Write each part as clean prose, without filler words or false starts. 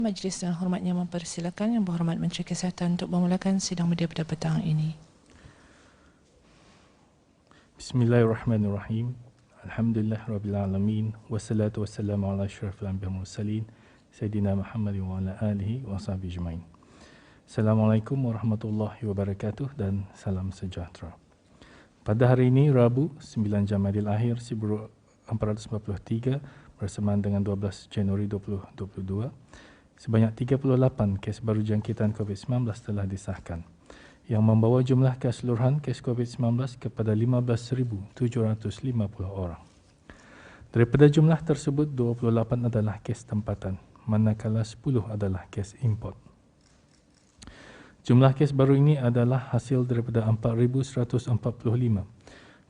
Majlis dengan hormatnya mempersilakan Yang Berhormat Menteri Kesihatan untuk memulakan sidang media pada petang ini. Bismillahirrahmanirrahim. Alhamdulillahirrabbilalamin. Wassalatu wassalamu ala asyrafil anbiya mursalin Sayyidina Muhammad wa ala alihi wa sahbihi ajma'in. Assalamualaikum warahmatullahi wabarakatuh dan salam sejahtera. Pada hari ini, Rabu, 9 Jamadil Akhir 1443 bersamaan dengan 12 Januari 2022, sebanyak 38 kes baru jangkitan COVID-19 telah disahkan, yang membawa jumlah keseluruhan kes COVID-19 kepada 15,750 orang. Daripada jumlah tersebut, 28 adalah kes tempatan, manakala 10 adalah kes import. Jumlah kes baru ini adalah hasil daripada 4,145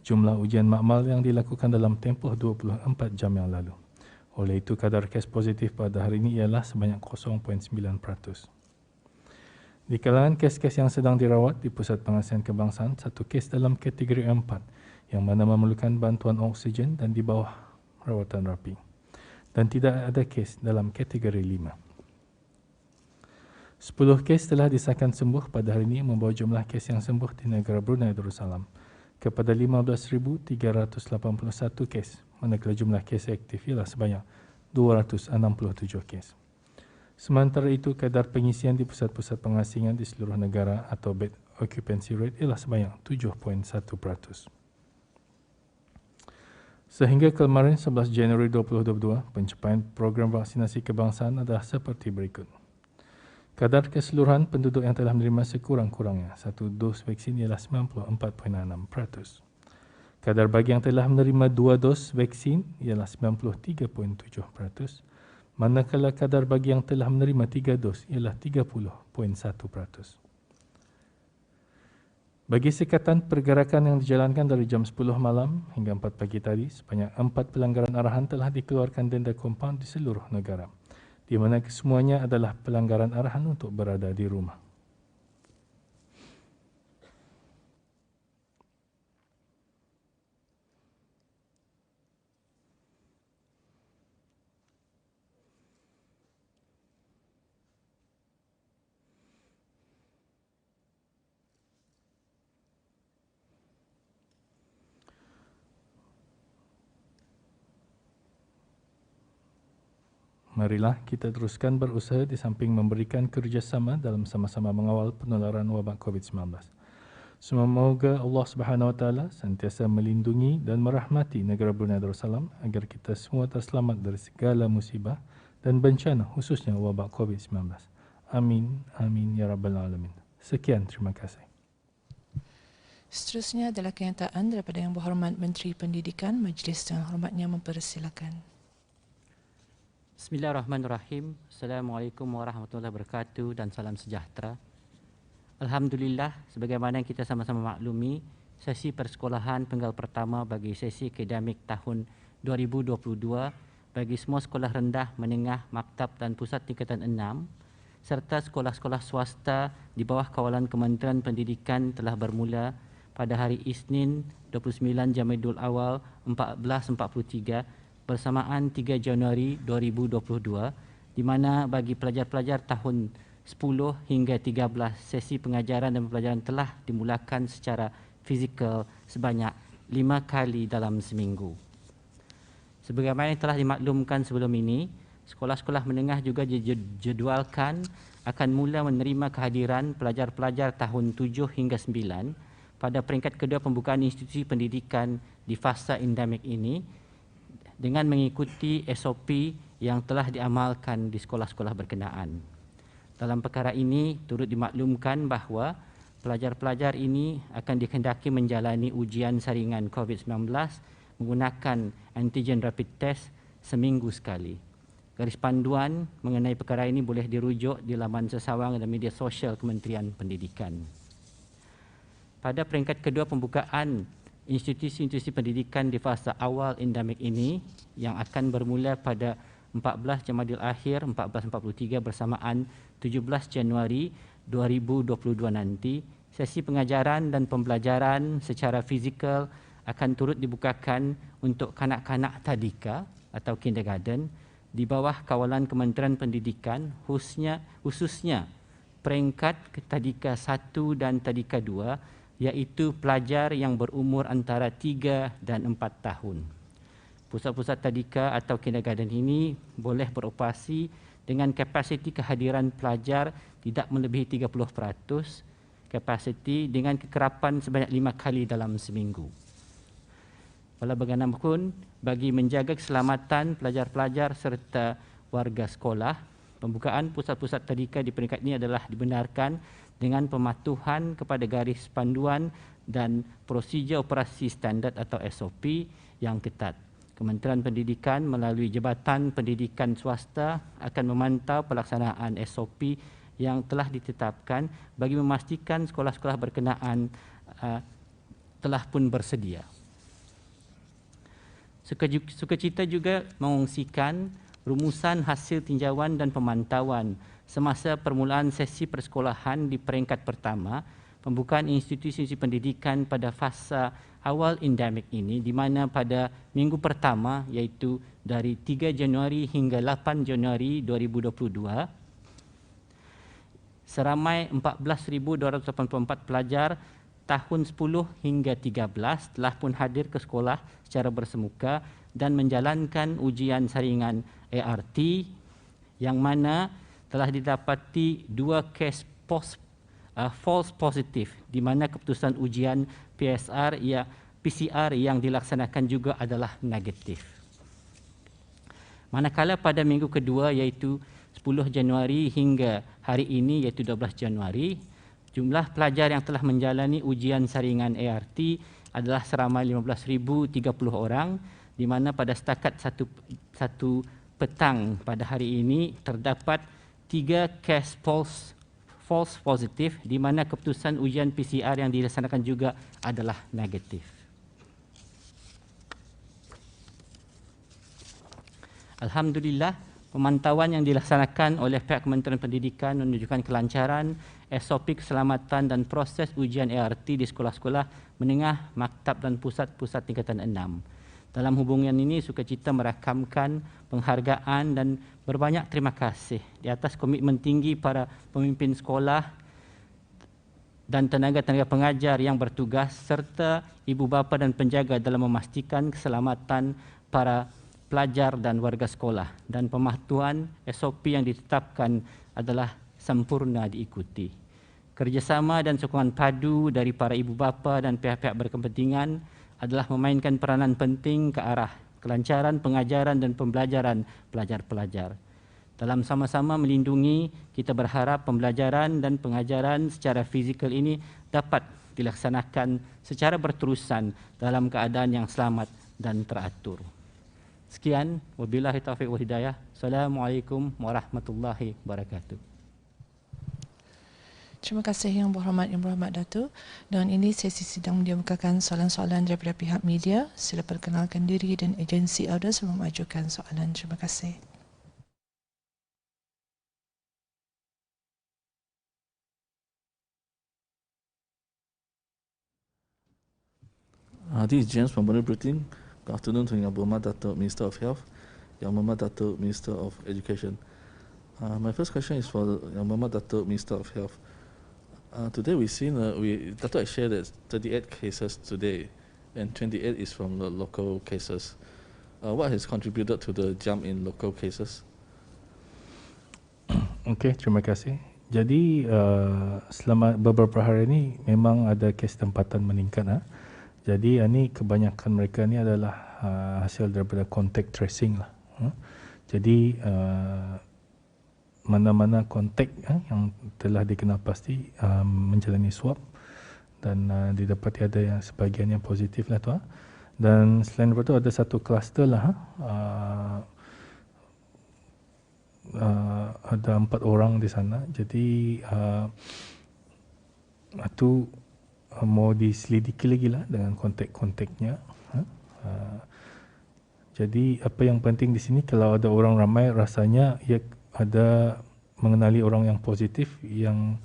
jumlah ujian makmal yang dilakukan dalam tempoh 24 jam yang lalu. Oleh itu, kadar kes positif pada hari ini ialah sebanyak 0.9%. Di kalangan kes-kes yang sedang dirawat di Pusat Pengasihan Kebangsaan, satu kes dalam kategori 4 yang mana memerlukan bantuan oksigen dan di bawah rawatan rapi. Dan tidak ada kes dalam kategori 5. 10 kes telah disahkan sembuh pada hari ini, membawa jumlah kes yang sembuh di negara Brunei Darussalam kepada 15,381 kes, manakala jumlah kes aktif ialah sebanyak 267 kes. Sementara itu, kadar pengisian di pusat-pusat pengasingan di seluruh negara atau bed occupancy rate ialah sebanyak 7.1%. Sehingga kemarin 11 Januari 2022, pencapaian program vaksinasi kebangsaan adalah seperti berikut. Kadar keseluruhan penduduk yang telah menerima sekurang-kurangnya satu dos vaksin ialah 94.6%. Kadar bagi yang telah menerima 2 dos vaksin ialah 93.7%, manakala kadar bagi yang telah menerima 3 dos ialah 30.1%. Bagi sekatan pergerakan yang dijalankan dari jam 10 malam hingga 4 pagi tadi, sebanyak 4 pelanggaran arahan telah dikeluarkan denda kompaun di seluruh negara, di mana kesemuanya adalah pelanggaran arahan untuk berada di rumah. Marilah kita teruskan berusaha di samping memberikan kerjasama dalam sama-sama mengawal penularan wabak COVID-19. Semoga Allah Subhanahu Wa Taala sentiasa melindungi dan merahmati negara Brunei Darussalam agar kita semua terselamat dari segala musibah dan bencana, khususnya wabak COVID-19. Amin, amin ya rabbal alamin. Sekian, terima kasih. Seterusnya adalah kenyataan daripada Yang Berhormat Menteri Pendidikan. Majlis dengan hormatnya mempersilakan. Bismillahirrahmanirrahim. Assalamualaikum warahmatullahi wabarakatuh dan salam sejahtera. Alhamdulillah, sebagaimana yang kita sama-sama maklumi, sesi persekolahan penggal pertama bagi sesi akademik tahun 2022 bagi semua sekolah rendah, menengah, maktab dan pusat tingkatan 6 serta sekolah-sekolah swasta di bawah kawalan Kementerian Pendidikan telah bermula pada hari Isnin 29 Jamadil Awal 1443 bersamaan 3 Januari 2022, di mana bagi pelajar-pelajar tahun 10 hingga 13 sesi pengajaran dan pembelajaran telah dimulakan secara fizikal sebanyak 5 kali dalam seminggu. Sebagaimana yang telah dimaklumkan sebelum ini, sekolah-sekolah menengah juga dijadualkan akan mula menerima kehadiran pelajar-pelajar tahun 7 hingga 9 pada peringkat kedua pembukaan institusi pendidikan di fasa endemik ini, dengan mengikuti SOP yang telah diamalkan di sekolah-sekolah berkenaan. Dalam perkara ini, turut dimaklumkan bahawa pelajar-pelajar ini akan dikehendaki menjalani ujian saringan COVID-19 menggunakan antigen rapid test seminggu sekali. Garis panduan mengenai perkara ini boleh dirujuk di laman sesawang dan media sosial Kementerian Pendidikan. Pada peringkat kedua pembukaan institusi-institusi pendidikan di fasa awal endemik ini yang akan bermula pada 14 Jamadil Akhir 1443 bersamaan 17 Januari 2022 nanti, sesi pengajaran dan pembelajaran secara fizikal akan turut dibukakan untuk kanak-kanak tadika atau kindergarten di bawah kawalan Kementerian Pendidikan, khususnya peringkat Tadika 1 dan Tadika 2, iaitu pelajar yang berumur antara 3 dan 4 tahun. Pusat-pusat tadika atau kindergarten ini boleh beroperasi dengan kapasiti kehadiran pelajar tidak melebihi 30%, kapasiti dengan kekerapan sebanyak 5 kali dalam seminggu. Walau bagaimanapun, bagi menjaga keselamatan pelajar-pelajar serta warga sekolah, pembukaan pusat-pusat tadika di peringkat ini adalah dibenarkan dengan pematuhan kepada garis panduan dan prosedur operasi standard atau SOP yang ketat. Kementerian Pendidikan melalui Jabatan Pendidikan Swasta akan memantau pelaksanaan SOP yang telah ditetapkan bagi memastikan sekolah-sekolah berkenaan telah pun bersedia. Sukacita juga mengongsikan rumusan hasil tinjauan dan pemantauan semasa permulaan sesi persekolahan di peringkat pertama, pembukaan institusi pendidikan pada fasa awal endemik ini, di mana pada minggu pertama iaitu dari 3 Januari hingga 8 Januari 2022, seramai 14,284 pelajar tahun 10 hingga 13 telah pun hadir ke sekolah secara bersemuka dan menjalankan ujian saringan ART, yang mana telah didapati 2 kes false positif, di mana keputusan ujian PCR yang dilaksanakan juga adalah negatif. Manakala pada minggu kedua iaitu 10 Januari hingga hari ini iaitu 12 Januari, jumlah pelajar yang telah menjalani ujian saringan ART adalah seramai 15,030 orang, di mana pada setakat satu petang pada hari ini terdapat 3 kes false positif, di mana keputusan ujian PCR yang dilaksanakan juga adalah negatif. Alhamdulillah, pemantauan yang dilaksanakan oleh pihak Kementerian Pendidikan menunjukkan kelancaran SOP keselamatan dan proses ujian ART di sekolah-sekolah menengah, maktab dan pusat-pusat tingkatan 6. Dalam hubungan ini, sukacita merakamkan penghargaan dan berbanyak terima kasih di atas komitmen tinggi para pemimpin sekolah dan tenaga-tenaga pengajar yang bertugas serta ibu bapa dan penjaga dalam memastikan keselamatan para pelajar dan warga sekolah, dan pematuhan SOP yang ditetapkan adalah sempurna diikuti. Kerjasama dan sokongan padu dari para ibu bapa dan pihak-pihak berkepentingan adalah memainkan peranan penting ke arah kelancaran pengajaran dan pembelajaran pelajar-pelajar. Dalam sama-sama melindungi, kita berharap pembelajaran dan pengajaran secara fizikal ini dapat dilaksanakan secara berterusan dalam keadaan yang selamat dan teratur. Sekian, wabillahi taufiq wal hidayah. Assalamualaikum warahmatullahi wabarakatuh. Terima kasih Yang Berhormat Datuk. Dengan ini sesi sidang dibukakan soalan-soalan daripada pihak media. Sila perkenalkan diri dan agensi anda sebelum mengajukan soalan. Terima kasih. This is James from Bonner Britain. Good afternoon to Yang Berhormat Datuk Minister of Health, Yang Berhormat Datuk Minister of Education. My first question is for Yang Berhormat Datuk Minister of Health. Today we've seen, Datuk shared that 38 cases today and 28 is from the local cases. What has contributed to the jump in local cases? Okey, terima kasih. Jadi selama beberapa hari ini memang ada kes tempatan meningkat. Jadi ini kebanyakan mereka ni adalah hasil daripada contact tracing lah. Jadi mana-mana kontak yang telah dikenal pasti menjalani swab dan didapati ada yang sebahagian yang positif lah tu. Dan selain daripada itu ada satu kluster lah. Ada 4 orang di sana. Jadi itu mau diselidiki lagi lah dengan kontak-kontaknya. Jadi apa yang penting di sini, kalau ada orang ramai, rasanya ia ada mengenali orang yang positif yang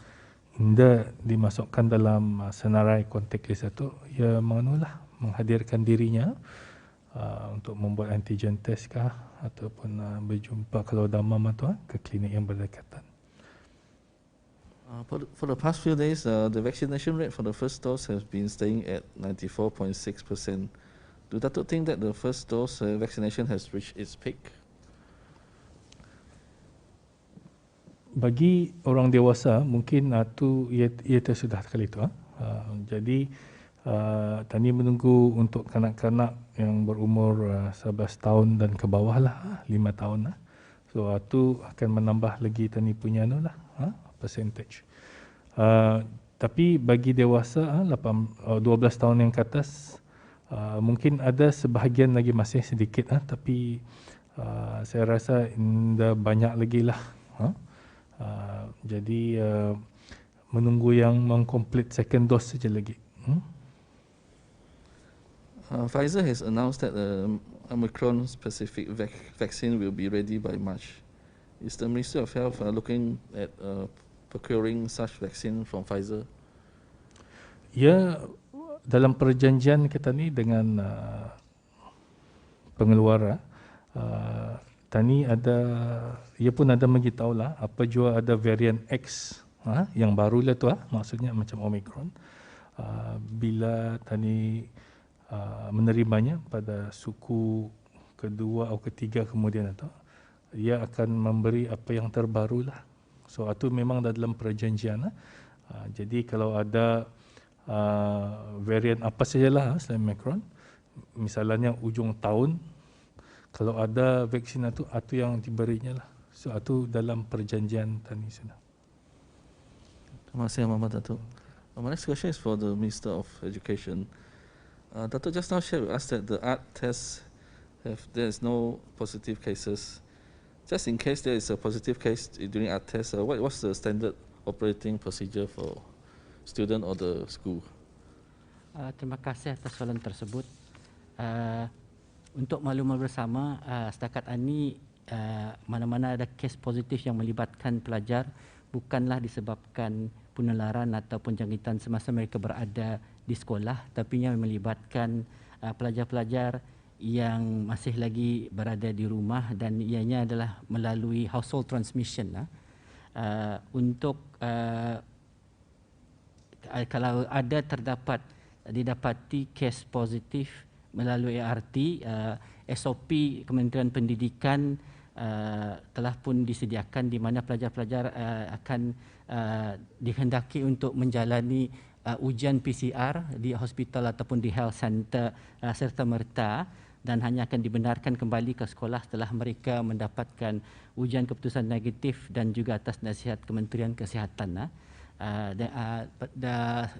tidak dimasukkan dalam senarai kontak list itu, ia menganulah menghadirkan dirinya untuk membuat antigen test kah ataupun berjumpa kalau demam tu ke klinik yang berdekatan. For the past few days, the vaccination rate for the first dose has been staying at 94.6%. Do Datuk think that the first dose vaccination has reached its peak? Bagi orang dewasa mungkin tu ia tersudah sekali tu. Jadi Tani menunggu untuk kanak-kanak yang berumur 11 tahun dan ke bawah lah, 5 tahun lah. So tu akan menambah lagi Tani punya percentage. Tapi bagi dewasa 12 tahun yang ke atas mungkin ada sebahagian lagi masih sedikit tapi saya rasa dah banyak lagi lah. Jadi menunggu yang mengkomplit second dose saja lagi. Pfizer has announced that Omicron specific vaccine will be ready by March. Is the Ministry of Health looking at procuring such vaccine from Pfizer? Ya, dalam perjanjian kita ni dengan pengeluar Tani ia pun ada beritahu lah apa jua ada varian X yang baru lah tu maksudnya macam Omicron. Bila Tani menerimanya pada suku kedua atau ketiga kemudian ia akan memberi apa yang terbaru lah. So itu memang dalam perjanjian. Jadi kalau ada varian apa sajalah selain Omicron, misalnya ujung tahun, kalau ada vaksin itu yang diberinya lah. So itu dalam perjanjian Tani sudah. Terima kasih Muhammad Datuk. My next question is for the Minister of Education. Datuk just now shared with us that the art tests there is no positive cases. Just in case there is a positive case during art test, what's the standard operating procedure for student or the school? Terima kasih atas soalan tersebut. Untuk makluman bersama, setakat ini mana-mana ada kes positif yang melibatkan pelajar bukanlah disebabkan penularan ataupun jangkitan semasa mereka berada di sekolah, tapi yang melibatkan pelajar-pelajar yang masih lagi berada di rumah dan ianya adalah melalui household transmission. Untuk kalau ada didapati kes positif melalui ART, SOP Kementerian Pendidikan telah pun disediakan di mana pelajar-pelajar akan dikehendaki untuk menjalani ujian PCR di hospital ataupun di health center serta-merta dan hanya akan dibenarkan kembali ke sekolah setelah mereka mendapatkan ujian keputusan negatif dan juga atas nasihat Kementerian Kesihatan.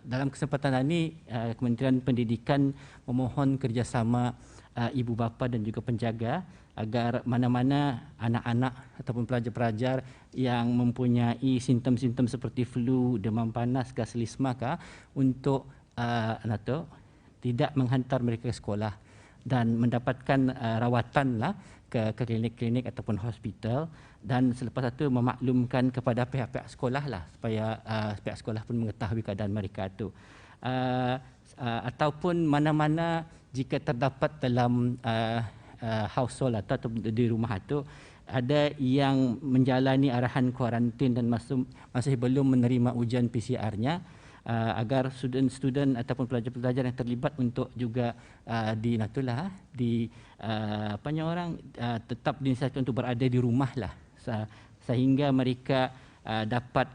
Dalam kesempatan ini Kementerian Pendidikan memohon kerjasama ibu bapa dan juga penjaga agar mana-mana anak-anak ataupun pelajar-pelajar yang mempunyai simptom-simptom seperti flu, demam panas, gaselisma untuk tidak menghantar mereka ke sekolah dan mendapatkan rawatan ke klinik-klinik ataupun hospital, dan selepas itu memaklumkan kepada pihak-pihak sekolah supaya pihak sekolah pun mengetahui keadaan mereka itu. Ataupun mana-mana jika terdapat dalam household atau di rumah itu ada yang menjalani arahan kuarantin dan masih belum menerima ujian PCR-nya, agar student-student ataupun pelajar-pelajar yang terlibat untuk juga tetap dinasihatkan untuk berada di rumah sehingga mereka dapat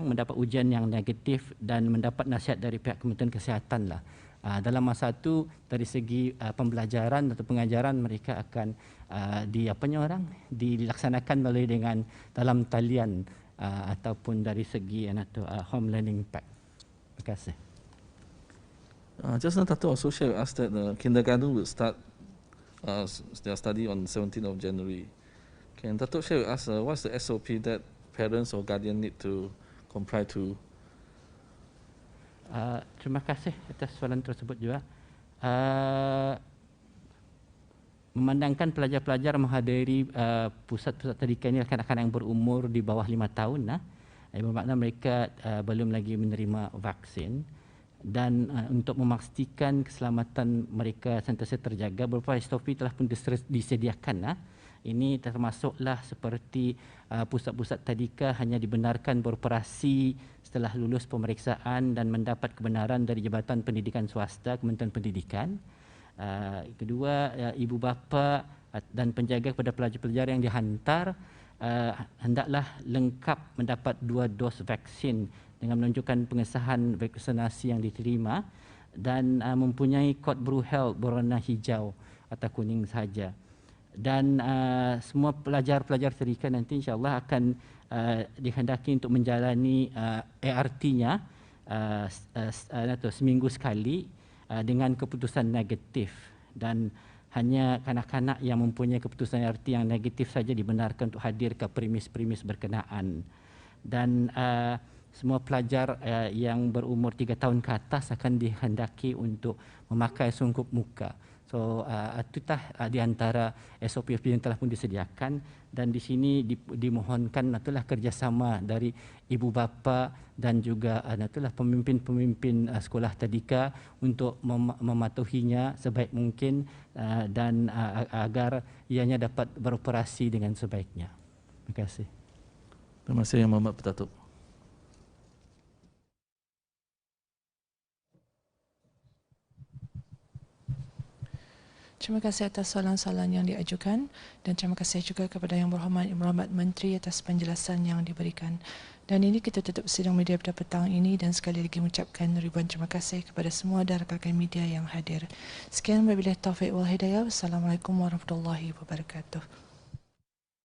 mendapat ujian yang negatif dan mendapat nasihat dari pihak Kementerian Kesihatan dalam masa itu dari segi pembelajaran atau pengajaran mereka akan dilaksanakan melalui dengan dalam talian ataupun dari segi home learning pack. Terima kasih. Just now Dato' also shared with us that kindergarten will start their study on 17th of January. Can Dato' share with us what's the SOP that parents or guardian need to comply to? Terima kasih atas soalan tersebut juga. Memandangkan pelajar-pelajar menghadiri pusat-pusat pendidikan ini kanak-kanak yang berumur di bawah 5 tahun, bermakna mereka belum lagi menerima vaksin. dan untuk memastikan keselamatan mereka sentiasa terjaga, beberapa SOP telah pun disediakan. Ini termasuklah seperti pusat-pusat tadika hanya dibenarkan beroperasi setelah lulus pemeriksaan dan mendapat kebenaran dari Jabatan Pendidikan Swasta Kementerian Pendidikan. Kedua, ibu bapa dan penjaga kepada pelajar-pelajar yang dihantar hendaklah lengkap mendapat 2 dos vaksin dengan menunjukkan pengesahan vaksinasi yang diterima dan mempunyai kod Bruhel berwarna hijau atau kuning saja. Dan semua pelajar-pelajar tadika nanti insya-Allah akan dikehendaki untuk menjalani ART-nya seminggu sekali dengan keputusan negatif, dan hanya kanak-kanak yang mempunyai keputusan ART yang negatif saja dibenarkan untuk hadir ke premis-premis berkenaan. Dan semua pelajar yang berumur 3 tahun ke atas akan dikehendaki untuk memakai sungkup muka. So itulah di antara SOP yang telah pun disediakan, dan di sini dimohonkan itulah kerjasama dari ibu bapa dan juga itulah pemimpin-pemimpin sekolah tadika untuk mematuhinya sebaik mungkin dan agar ianya dapat beroperasi dengan sebaiknya. Terima kasih. Terima kasih Yang Berhormat Datuk. Terima kasih atas soalan-soalan yang diajukan, dan terima kasih juga kepada Yang Berhormat Menteri atas penjelasan yang diberikan. Dan ini kita tutup sidang media pada petang ini, dan sekali lagi mengucapkan ribuan terima kasih kepada semua dan rakan media yang hadir. Sekian wabillahi taufiq wal hidayah. Wassalamualaikum warahmatullahi wabarakatuh.